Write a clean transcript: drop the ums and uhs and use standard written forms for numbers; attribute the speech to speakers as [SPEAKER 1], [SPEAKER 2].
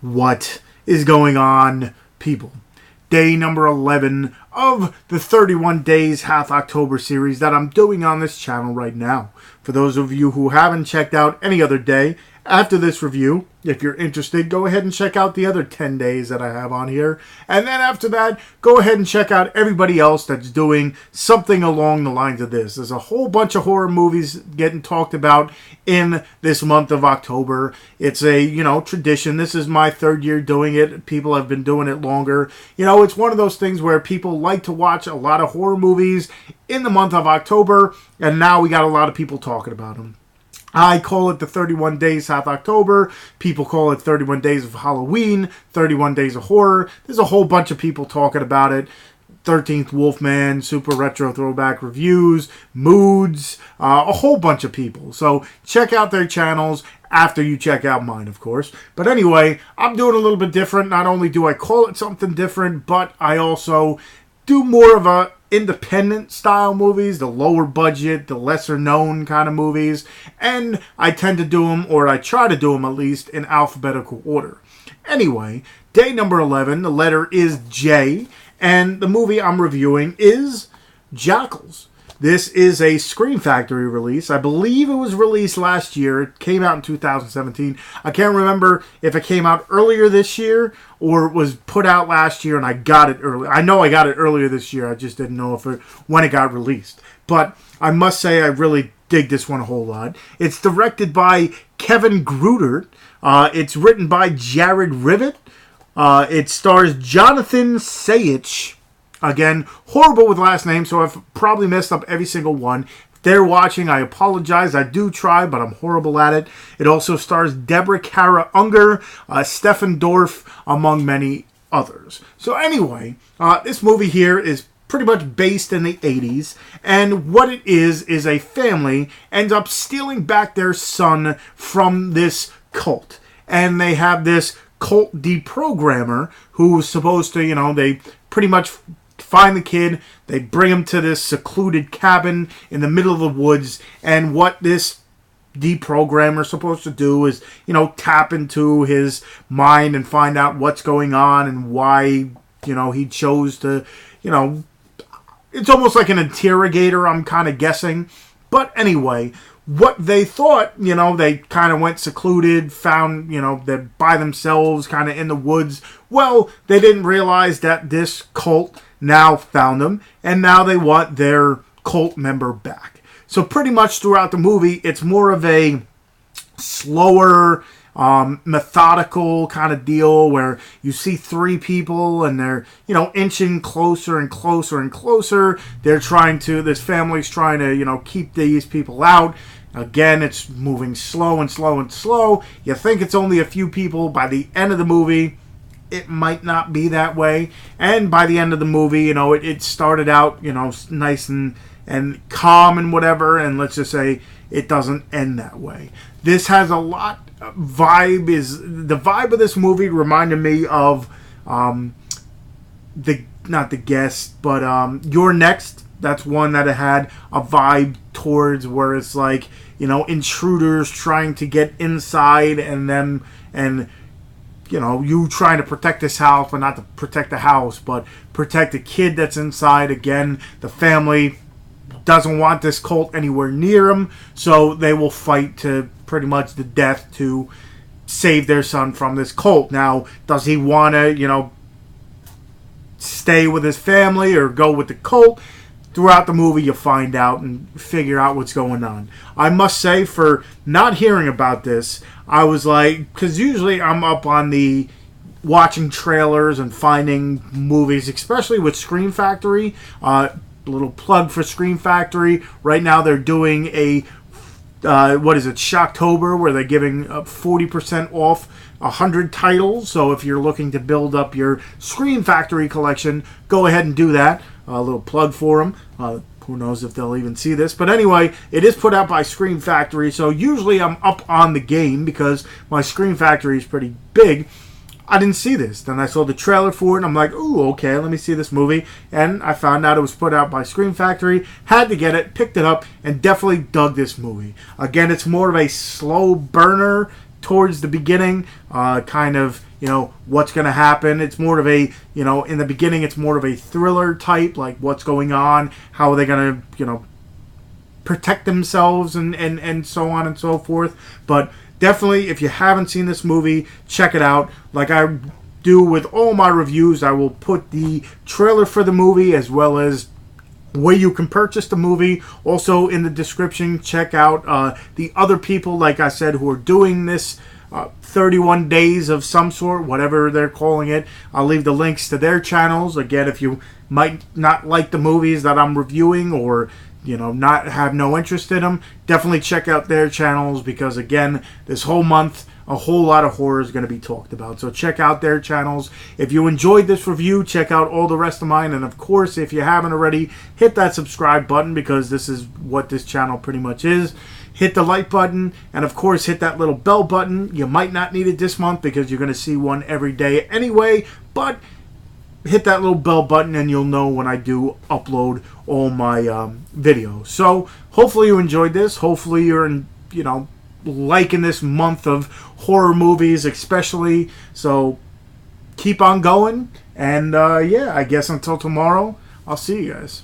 [SPEAKER 1] What is going on, people? Day number 11 of the 31 Days Half October series that I'm doing on this channel right now. For those of you who haven't checked out any other day, after this review, if you're interested, go ahead and check out the other 10 days that I have on here. And then after that, go ahead and check out everybody else that's doing something along the lines of this. There's a whole bunch of horror movies getting talked about in this month of October. It's a, tradition. This is my third year doing it. People have been doing it longer. It's one of those things where people like to watch a lot of horror movies in the month of October, and now we got a lot of people talking about them. I call it the 31 Days Half October. People call it 31 Days of Halloween, 31 Days of Horror. There's a whole bunch of people talking about it. 13th Wolfman, Super Retro Throwback Reviews, Moods, a whole bunch of people. So check out their channels after you check out mine, of course. But anyway, I'm doing a little bit different. Not only do I call it something different, but I also do more of a independent style movies, the lower budget, the lesser known kind of movies, and I tend to do them, or I try to do them at least, in alphabetical order. Anyway, day number 11, the letter is J, and the movie I'm reviewing is Jackals. This is a Scream Factory release. I believe it was released last year. It came out in 2017. I can't remember if it came out earlier this year or it was put out last year and I got it early. I know I got it earlier this year. I just didn't know when it got released. But I must say I really dig this one a whole lot. It's directed by Kevin Greutert. It's written by Rivet. It stars Johnathon Schaech. Again, horrible with last names, so I've probably messed up every single one. If they're watching, I apologize. I do try, but I'm horrible at it. It also stars Deborah, Unger, Stefan Dorff, among many others. So anyway, this movie here is pretty much based in the 80s, and what it is a family ends up stealing back their son from this cult. And they have this cult deprogrammer who's supposed to, they pretty much find the kid, they bring him to this secluded cabin in the middle of the woods, and what this deprogrammer is supposed to do is, tap into his mind and find out what's going on and why, he chose to, it's almost like an interrogator, I'm kind of guessing. But anyway, what they thought, they kind of went secluded, found, they're by themselves, kind of in the woods. Well, they didn't realize that this cult now found them, and now they want their cult member back. So pretty much throughout the movie, it's more of a slower, methodical kind of deal where you see three people and they're, inching closer and closer and closer. This family's trying to, keep these people out. Again, it's moving slow and slow and slow. You think it's only a few people. By the end of the movie, it might not be that way. And by the end of the movie, it started out, nice and calm and whatever. And let's just say it doesn't end that way. This has a lot vibe. The vibe of this movie reminded me of not The Guest, but You're Next. That's one that it had a vibe towards where it's like, intruders trying to get inside and you trying to protect this house, but not to protect the house, but protect the kid that's inside. Again, the family doesn't want this cult anywhere near them, so they will fight to pretty much the death to save their son from this cult. Now, does he want to, stay with his family or go with the cult? Throughout the movie, you'll find out and figure out what's going on. I must say, for not hearing about this, I was like, because usually I'm up on the watching trailers and finding movies, especially with Scream Factory. Little plug for Scream Factory. Right now they're doing a, Shocktober, where they're giving 40% off 100 titles. So if you're looking to build up your Scream Factory collection, go ahead and do that. A little plug for them. Who knows if they'll even see this. But anyway, it is put out by Scream Factory. So usually I'm up on the game because my Scream Factory is pretty big. I didn't see this. Then I saw the trailer for it, and I'm like, ooh, okay, let me see this movie. And I found out it was put out by Scream Factory. Had to get it, picked it up, and definitely dug this movie. Again, it's more of a slow burner towards the beginning, kind of, what's going to happen. It's more of a, in the beginning, it's more of a thriller type, like what's going on, how are they going to, protect themselves, and so on and so forth. But definitely, if you haven't seen this movie, check it out. Like I do with all my reviews, I will put the trailer for the movie as well as where you can purchase the movie also in the description. Check out the other people, like I said, who are doing this 31 days of some sort, whatever they're calling it. I'll leave the links to their channels. Again, if you might not like the movies that I'm reviewing, or not have no interest in them, definitely check out their channels, because again, this whole month a whole lot of horror is going to be talked about. So check out their channels. If you enjoyed this review, check out all the rest of mine. And of course, if you haven't already, hit that subscribe button, because this is what this channel pretty much is. Hit the like button, and of course hit that little bell button. You might not need it this month because you're going to see one every day anyway, but hit that little bell button and you'll know when I do upload all my videos. So hopefully you enjoyed this. Hopefully you're liking this month of horror movies especially. So keep on going, and yeah, I guess until tomorrow, I'll see you guys.